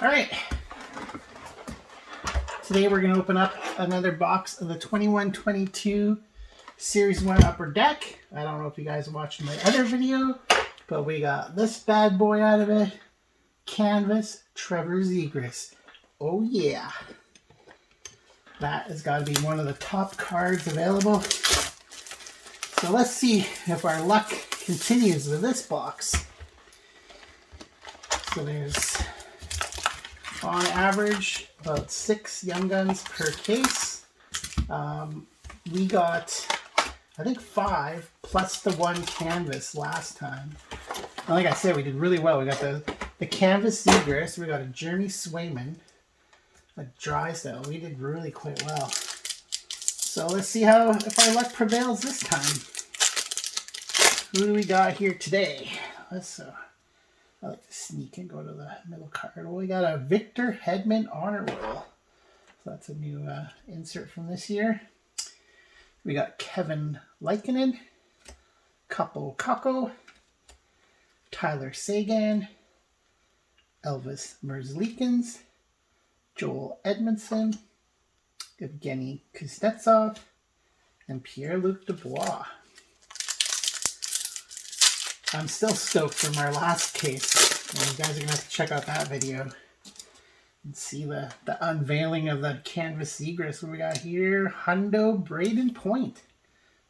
All right. Today we're going to open up another box of the 21-22 Series 1 Upper Deck. I don't know if you guys watched my other video, but we got this bad boy out of it. Canvas Trevor Zegras. Oh yeah. That has got to be one of the top cards available. So let's see if our luck continues with this box. So there's, on average, about 6 Young Guns per case. We got, I think, 5 plus the 1 canvas last time. And like I said, we did really well. We got the Canvas Zegras. We got a Jeremy Swayman, a Drysdale. We did really quite well. So let's see if our luck prevails this time. Who do we got here today? Let's I like to sneak and go to the middle card. Well, we got a Victor Hedman Honor Roll. So that's a new insert from this year. We got Kevin Lankinen, Kaapo Kakko, Tyler Seguin, Elvis Merzlikins, Joel Edmondson, Evgeny Kuznetsov, and Pierre-Luc Dubois. I'm still stoked from our last case. And you guys are going to have to check out that video and see the unveiling of the Canvas Zegras. What we got here? Hundo Braden Point.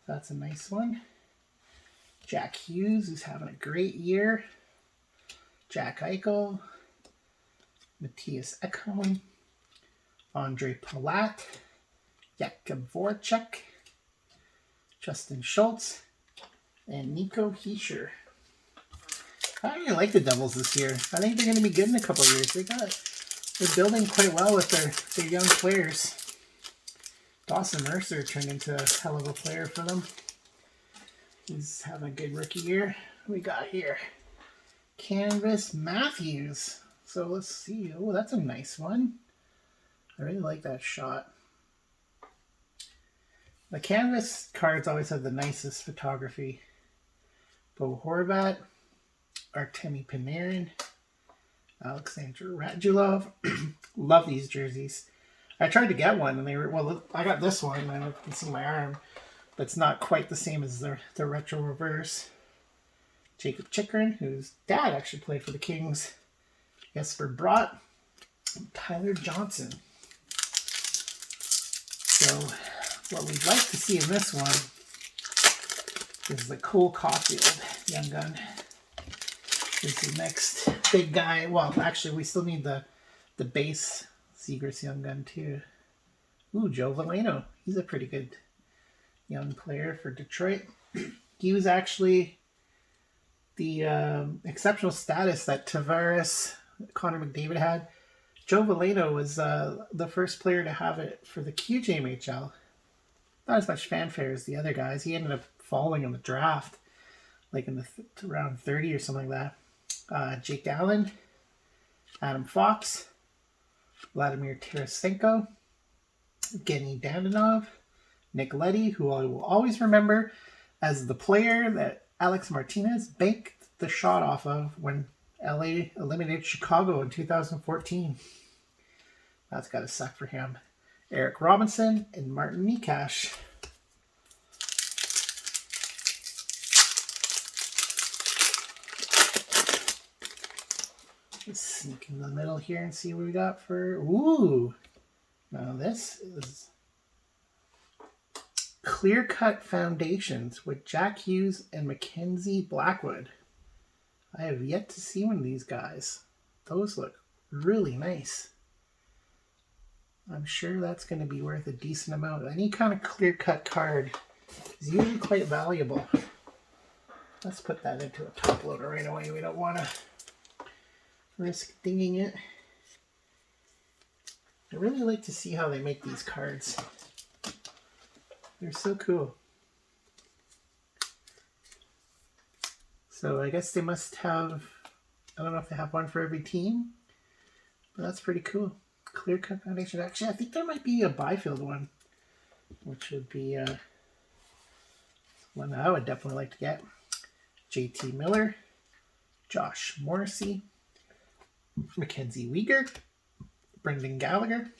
That's a nice one. Jack Hughes, who's having a great year. Jack Eichel. Matthias Ekholm. Andre Palat. Jakub Voracek. Justin Schultz. And Nico Hischier. I really like the Devils this year. I think they're going to be good in a couple of years. They're building quite well with their young players. Dawson Mercer turned into a hell of a player for them. He's having a good rookie year. What we got here? Canvas Matthews. So let's see. Oh, that's a nice one. I really like that shot. The Canvas cards always have the nicest photography. Bo Horvat, Artemi Panarin, Alexander Radulov. Love these jerseys. I tried to get one, and they were, well, I got this one, and I can see my arm, but it's not quite the same as the retro reverse. Jacob Chychrun, whose dad actually played for the Kings. Jesper Bratt, and Tyler Johnson. So what we'd like to see in this one is the Cole Caulfield Young Gun. Is the next big guy. Well, actually, we still need the base Zegras Young Gun too. Ooh, Joe Veleno. He's a pretty good young player for Detroit. He was actually the exceptional status that Tavares, Connor McDavid had. Joe Veleno was the first player to have it for the QJMHL. Not as much fanfare as the other guys. He ended up falling in the draft, like in the round 30 or something like that. Jake Allen, Adam Fox, Vladimir Tarasenko, Evgeny Dadonov, Nick Leddy, who I will always remember as the player that Alex Martinez banked the shot off of when LA eliminated Chicago in 2014. That's got to suck for him. Eric Robinson and Martin Necas. Let's sneak in the middle here and see what we got for... Ooh! Now this is Clear Cut Foundations with Jack Hughes and Mackenzie Blackwood. I have yet to see one of these guys. Those look really nice. I'm sure that's going to be worth a decent amount. Any kind of clear-cut card is usually quite valuable. Let's put that into a top loader right away. We don't want to risk dinging it. I really like to see how they make these cards. They're so cool. So I guess they must have, I don't know if they have one for every team, but that's pretty cool. Clear Cut Foundation. Actually, I think there might be a Byfield one, which would be one that I would definitely like to get. JT Miller, Josh Morrissey, Mackenzie Weegar, Brendan Gallagher,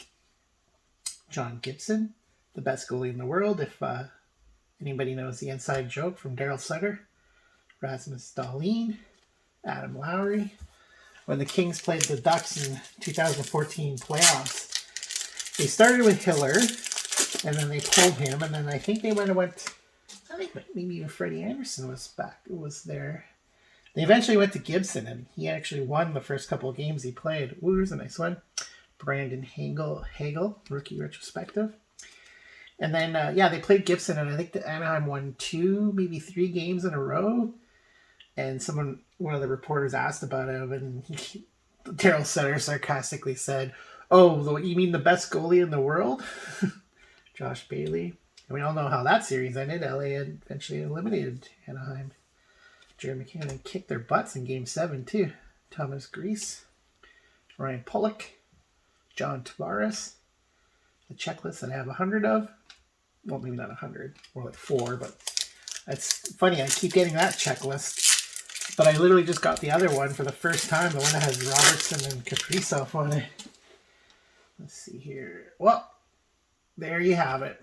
John Gibson, the best goalie in the world, if anybody knows the inside joke from Daryl Sutter, Rasmus Dahlin, Adam Lowry. When the Kings played the Ducks in 2014 playoffs, they started with Hiller, and then they pulled him, and then I think they went. I think maybe even Freddie Anderson was there. They eventually went to Gibson, and he actually won the first couple of games he played. Ooh, here's a nice one. Brandon Hagel, rookie retrospective. And then, they played Gibson, and I think the Anaheim won 2, maybe 3 games in a row. And one of the reporters asked about him, and Daryl Sutter sarcastically said, "Oh, you mean the best goalie in the world?" Josh Bailey. And we all know how that series ended. LA had eventually eliminated Anaheim. Jerry McKinnon kicked their butts in Game 7, too. Thomas Greiss, Ryan Pollock, John Tavares. The checklist that I have 100 of. Well, maybe not 100, more like 4, but it's funny. I keep getting that checklist, but I literally just got the other one for the first time, the one that has Robertson and Kaprizov on it. Let's see here. Well, there you have it.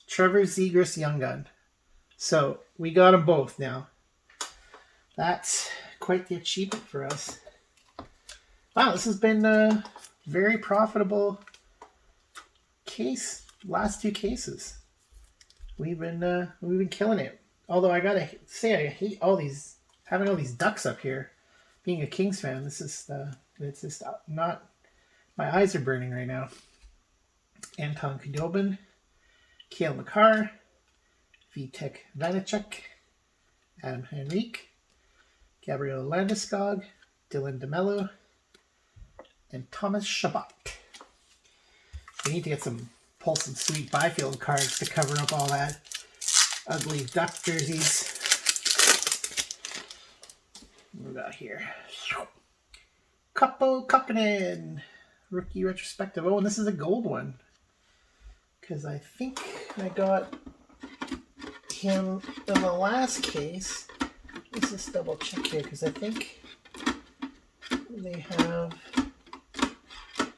Trevor Zegras Young Gun. So we got them both now. That's quite the achievement for us. Wow, this has been a very profitable case. Last 2 cases. We've been killing it. Although I gotta say, I hate having all these ducks up here. Being a Kings fan, it's just not. My eyes are burning right now. Anton Khudobin, Cale Makar, Vitek Vanacek, Adam Henrique, Gabriel Landeskog, Dylan DeMello, and Thomas Chabot. We need to pull some sweet Byfield cards to cover up all that ugly duck jerseys. What we got here? Kaapo Kähkönen, rookie retrospective. Oh, and this is a gold one. Because I think I got him in the last case. Let's just double check here, because I think they have...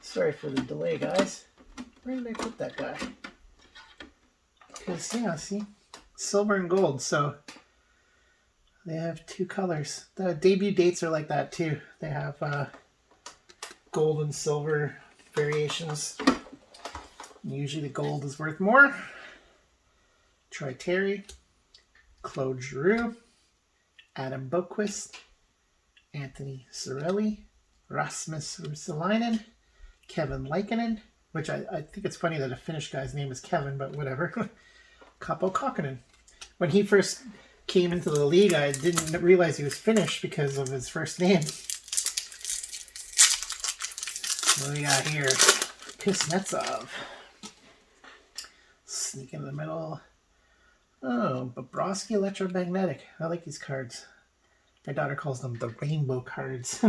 Sorry for the delay, guys. Where did I put that guy? Because, yeah, see? Silver and gold, so they have 2 colors. The debut dates are like that, too. They have gold and silver variations. Usually the gold is worth more. Troy Terry, Claude Giroux, Adam Boqvist, Anthony Cirelli, Rasmus Ristolainen, Kevin Lankinen, which I think it's funny that a Finnish guy's name is Kevin, but whatever. Kaapo Kähkönen. When he first came into the league, I didn't realize he was Finnish because of his first name. What do we got here? Kuznetsov. Sneak in the middle. Oh, Bobrovsky Electromagnetic. I like these cards. My daughter calls them the rainbow cards.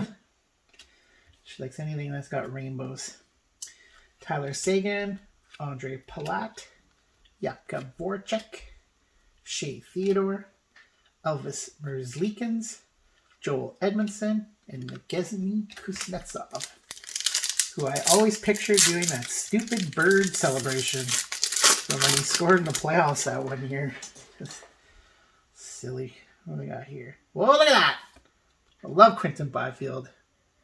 She likes anything that's got rainbows. Tyler Seguin, Andre Palat, Jakub Voracek, Shea Theodore, Elvis Merzlikins, Joel Edmondson, and Evgeny Kuznetsov, who I always pictured doing that stupid bird celebration from when he scored in the playoffs that one year. Silly. What do we got here? Whoa, look at that! I love Quinton Byfield.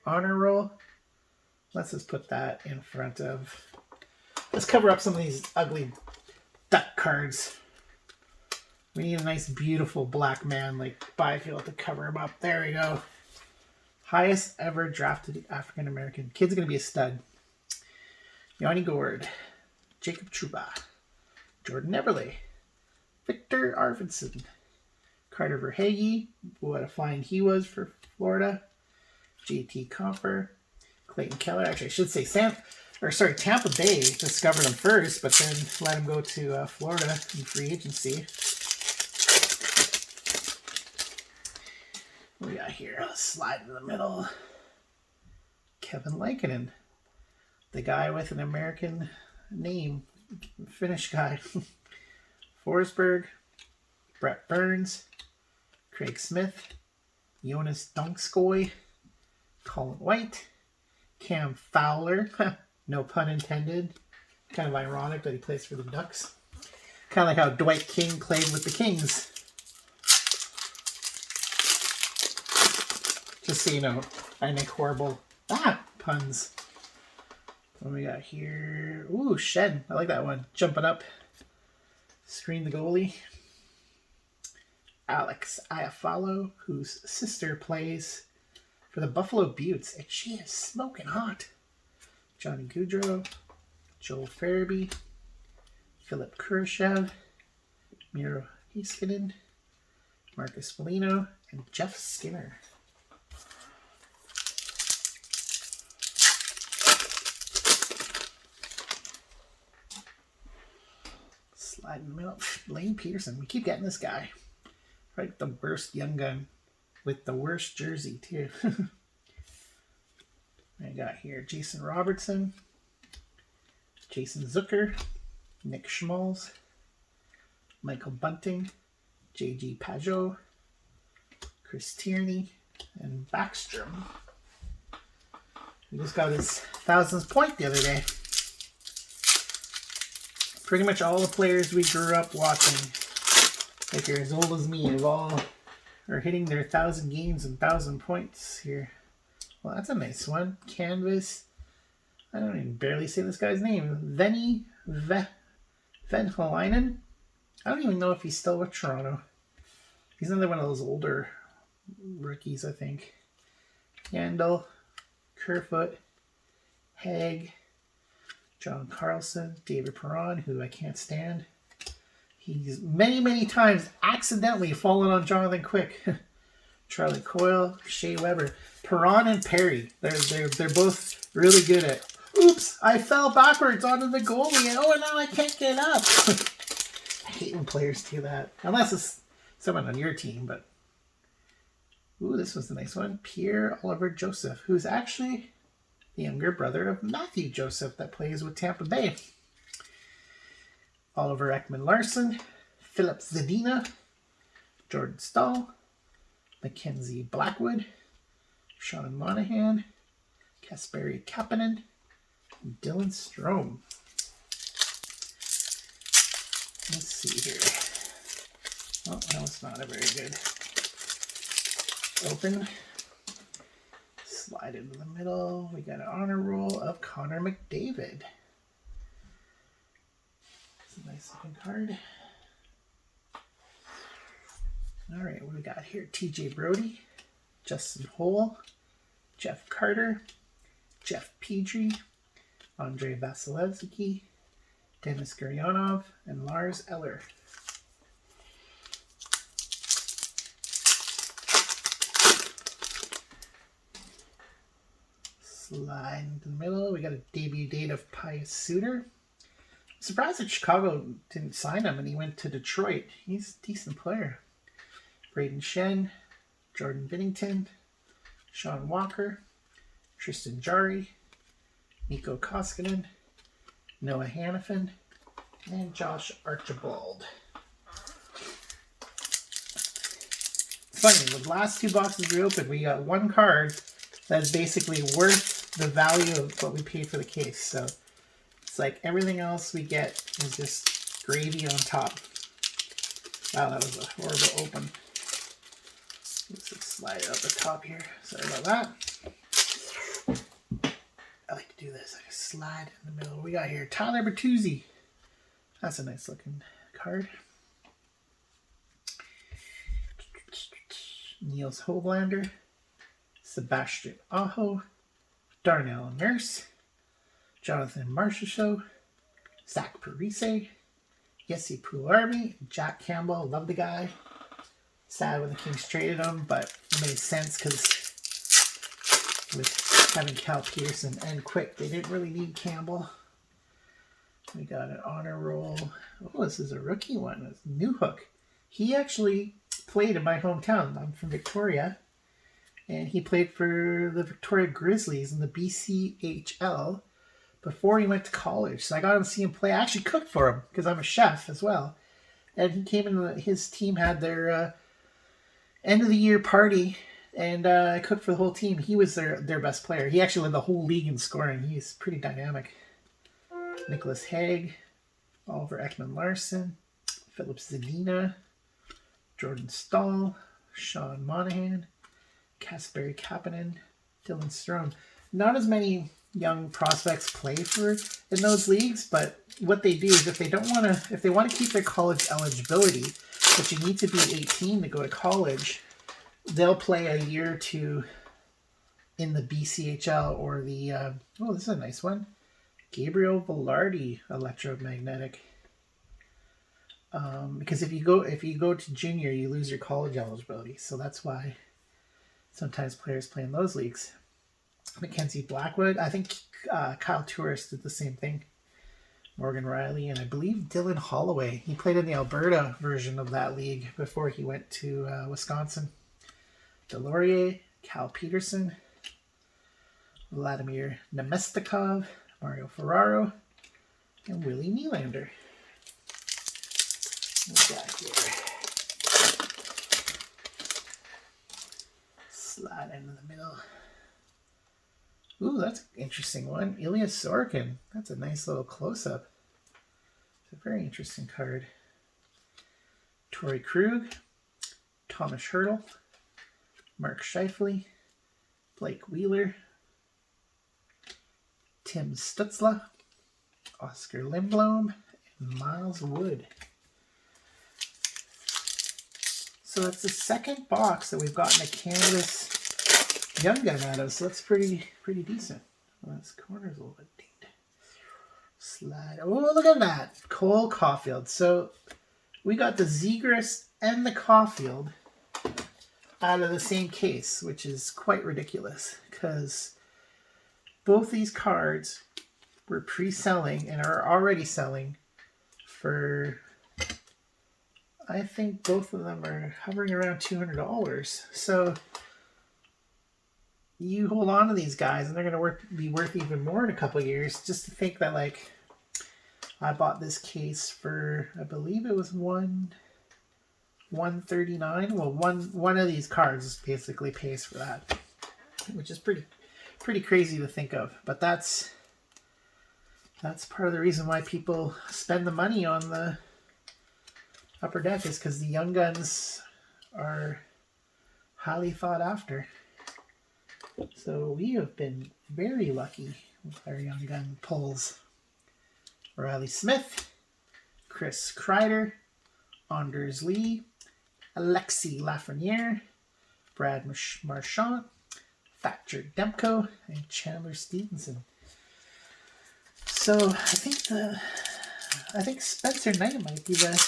Honor roll. Let's just put that in front of... Let's cover up some of these ugly duck cards. We need a nice, beautiful black man like Byfield to cover him up. There we go. Highest ever drafted African-American. Kid's going to be a stud. Yanni Gourde. Jacob Trouba. Jordan Eberle. Victor Arvidsson. Carter Verhaeghe. What a find he was for Florida. JT Compher. Clayton Keller. Actually, I should say Tampa Bay discovered him first, but then let him go to Florida in free agency. What we got here? Let's slide in the middle. Kevin Lankinen. The guy with an American name. Finnish guy. Forsberg. Brett Burns. Craig Smith. Jonas Donskoy. Colin White. Cam Fowler. No pun intended. Kind of ironic that he plays for the Ducks. Kind of like how Dwight King played with the Kings. Just so you know, I make horrible puns. What do we got here? Ooh, Shed. I like that one. Jumping up. Screen the goalie. Alex Iafallo, whose sister plays for the Buffalo Beauts, and she is smoking hot. Johnny Gaudreau, Joel Farabee, Philip Kurashev, Miro Heiskanen, Marcus Foligno, and Jeff Skinner. Slide in the middle. Lane Peterson. We keep getting this guy. Right, the worst young gun with the worst jersey too. I got here Jason Robertson, Jason Zucker, Nick Schmalz, Michael Bunting, J.G. Pajot, Chris Tierney, and Backstrom. We just got his 1000th point the other day. Pretty much all the players we grew up watching, like you're as old as me, have all are hitting their 1,000 games and 1,000 points here. Well, that's a nice one. Canvas. I don't even barely say this guy's name. Venny Venhalainen. I don't even know if he's still with Toronto. He's another one of those older rookies, I think. Yandel, Kerfoot, Haig, John Carlson, David Perron, who I can't stand. He's many times accidentally fallen on Jonathan Quick. Charlie Coyle, Shea Weber, Perron and Perry. They're both really good at. Oops! I fell backwards onto the goalie, and now I can't get up. I hate when players do that, unless it's someone on your team. But ooh, this was a nice one. Pierre Oliver Joseph, who's actually the younger brother of Matthew Joseph that plays with Tampa Bay. Oliver Ekman-Larsson, Philip Zadina, Jordan Stahl, Mackenzie Blackwood, Sean Monahan, Kasperi Kapanen, and Dylan Strome. Let's see here. Oh, no, it's not a very good open. Slide into the middle. We got an honor roll of Connor McDavid. A nice looking card. All right, what do we got here? TJ Brody, Justin Holl, Jeff Carter, Jeff Petrie, Andrei Vasilevsky, Denis Gurianov, and Lars Eller. Slide into the middle. We got a debut date of Pius Suter. Surprised that Chicago didn't sign him and he went to Detroit. He's a decent player. Braden Shen, Jordan Binnington, Sean Walker, Tristan Jarry, Mikko Koskinen, Noah Hannafin, and Josh Archibald. It's funny, the last two boxes we opened, we got one card that's basically worth the value of what we paid for the case. So it's like everything else we get is just gravy on top. Wow, that was a horrible open. Let's just slide it up the top here. Sorry about that. I like to do this. I just slide in the middle. What we got here? Tyler Bertuzzi. That's a nice looking card. Niels Hovlander. Sebastian Aho. Darnell Nurse. Jonathan Marchessault. Zach Parise. Jesse Puljujarvi. Jack Campbell. Love the guy. Sad when the Kings traded him, but it made sense because with having Cal Peterson and Quick, they didn't really need Campbell. We got an honor roll. Oh, this is a rookie one. It's Newhook. He actually played in my hometown. I'm from Victoria. And he played for the Victoria Grizzlies in the BCHL before he went to college. So I got to see him play. I actually cooked for him because I'm a chef as well. And he came in, his team had their end of the year party And cooked for the whole team. He was their best player. He actually led the whole league in scoring. He's pretty dynamic. Nicholas Haig, Oliver Ekman-Larsson, Philip Zadina, Jordan Stahl, Sean Monahan, Kasperi Kapanen, Dylan Strome. Not as many young prospects play for in those leagues, but what they do is if they want to keep their college eligibility, but you need to be 18 to go to college, they'll play a year or two in the BCHL or the oh, this is a nice one, Gabriel Velarde electromagnetic. Because if you go to junior, you lose your college eligibility, so that's why sometimes players play in those leagues. Mackenzie Blackwood, I think Kyle Tourist did the same thing. Morgan Riley, and I believe Dylan Holloway. He played in the Alberta version of that league before he went to Wisconsin. Delorier, Cal Peterson, Vladimir Nemestikov, Mario Ferraro, and Willie Nylander. What we got here? Slide into the middle. Ooh, that's an interesting one. Ilya Sorokin. That's a nice little close-up. It's a very interesting card. Torrey Krug, Thomas Hertl, Mark Scheifele, Blake Wheeler, Tim Stutzla, Oscar Lindblom, and Miles Wood. So that's the second box that we've gotten a canvas Young Gun out of, so that's pretty decent. Well, this corner's a little bit dinged. Slide. Oh, look at that. Cole Caulfield. So we got the Zegras and the Caulfield out of the same case, which is quite ridiculous because both these cards were pre-selling and are already selling for, I think both of them are hovering around $200. So you hold on to these guys and they're going to be worth even more in a couple of years. Just to think that, like, I bought this case for, I believe it was $139. Well, one of these cards basically pays for that, which is pretty crazy to think of. But that's part of the reason why people spend the money on the Upper Deck, is because the Young Guns are highly thought after. So we have been very lucky with our Young Gun pulls. Riley Smith, Chris Kreider, Anders Lee, Alexi Lafreniere, Brad Marchand, Thatcher Demko, and Chandler Stevenson. So I think Spencer Knight might be the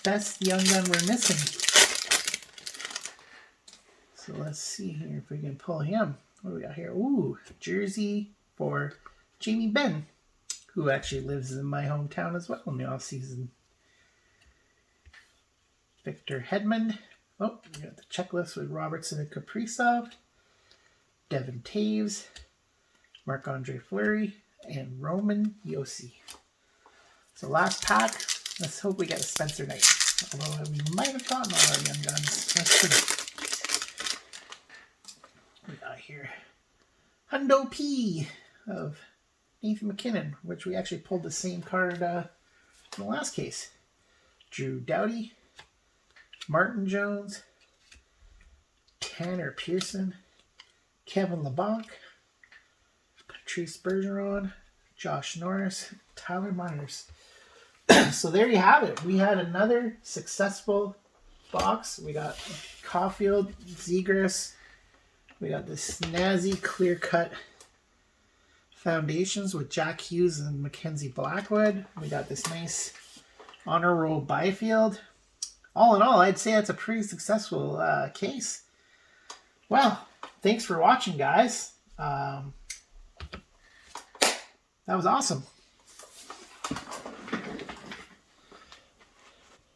best Young Gun we're missing. So let's see here if we can pull him. What do we got here? Ooh, jersey for Jamie Benn, who actually lives in my hometown as well in the off-season. Victor Hedman. Oh, we got the checklist with Robertson and Kaprizov, Devin Taves, Marc-Andre Fleury, and Roman Josi. So last pack. Let's hope we get a Spencer Knight. Although we might have gotten all our Young Guns. That's pretty. We got here Hundo P of Nathan McKinnon, which we actually pulled the same card in the last case. Drew Doughty, Martin Jones, Tanner Pearson, Kevin LeBlanc, Patrice Bergeron, Josh Norris, Tyler Myers. So there you have it. We had another successful box. We got Caulfield, Zegras. We got this snazzy clear-cut foundations with Jack Hughes and Mackenzie Blackwood. We got this nice honor roll Byfield. All in all, I'd say that's a pretty successful case. Well, thanks for watching, guys. That was awesome.